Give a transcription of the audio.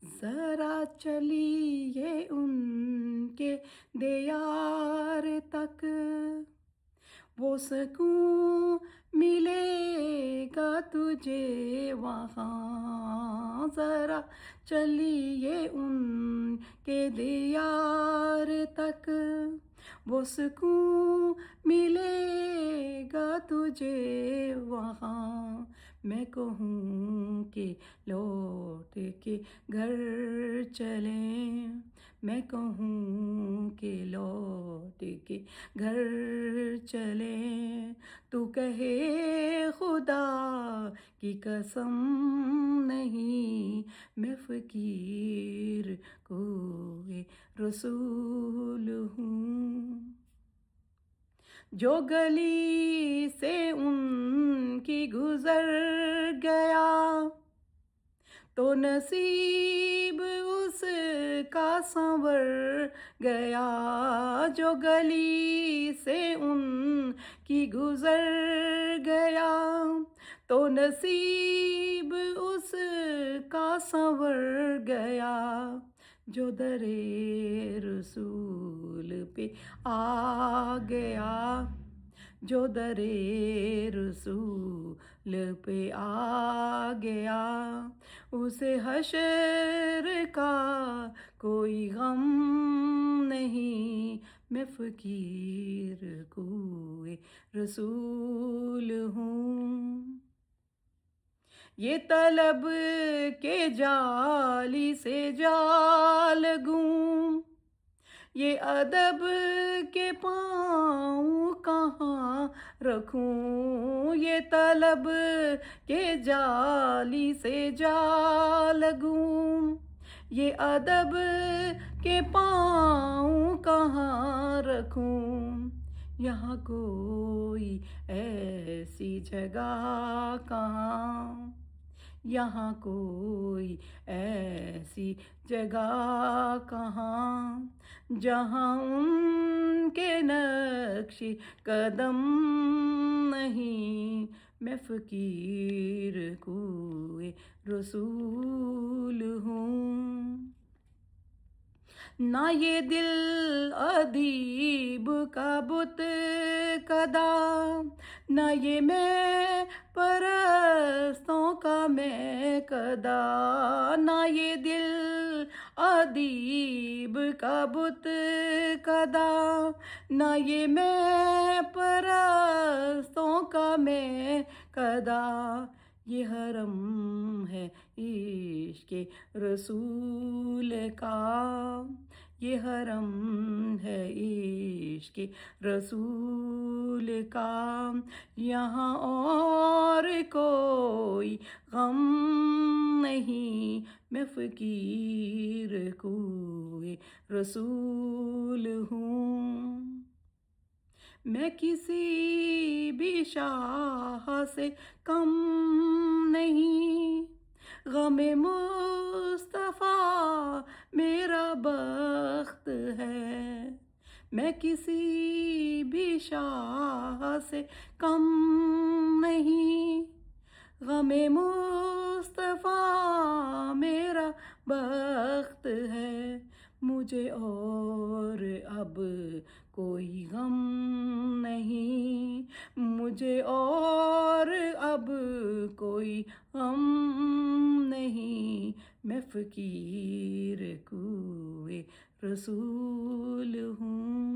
ذرا چلیے ان کے دیار تک، وہ سکون ملے گا تجھے وہاں. ذرا چلیے ان کے دیار تک، وہ سکون ملے گا تجھے وہاں. میں کہوں کہ لوٹ کے گھر چلیں، میں کہوں کہ لوٹ کے گھر چلیں، تو کہے خدا کی قسم نہیں، میں فقیر کوئے رسول ہوں. جو گلی سے ان کی گزر گیا، تو نصیب اس کا سنور گیا. جو گلی سے ان کی گزر گیا، تو نصیب اس کا سنور گیا. جو در رسول پہ آ گیا، جو در رسول پہ آ گیا، اسے حشر کا کوئی غم نہیں، میں فقیر کوئے رسول ہوں. یہ طلب کے جالی سے جا لگوں، یہ ادب کے پاؤں کہاں رکھوں. یہ طلب کے جالی سے جا لگوں، یہ ادب کے پاؤں کہاں رکھوں. یہاں کوئی ایسی جگہ کہاں، یہاں کوئی ایسی جگہ کہاں، جہاں ان کے نقش قدم نہیں، میں فقیر کوئے رسول ہوں. نہ یہ دل ادیب کا بت کدا، نہ یہ میں پرستوں کا میں کدا. نہ یہ دل ادیب کا بت کدا، نہ یہ میں پرستوں کا میں کدا. یہ حرم ہے عشق رسول کا، یہ حرم ہے عشق رسول کا. یہاں اور کوئی غم نہیں، میں فقیر کوئے رسول ہوں. میں کسی بھی شاہ سے کم نہیں، غم مصطفیٰ میرا بخت ہے. میں کسی بھی شاہ سے کم نہیں، غم مصطفیٰ میرا بخت ہے. مجھے اور اب کوئی غم نہیں، مجھے اور اب کوئی غم نہیں، میں فقیر کوئے رسول ہوں.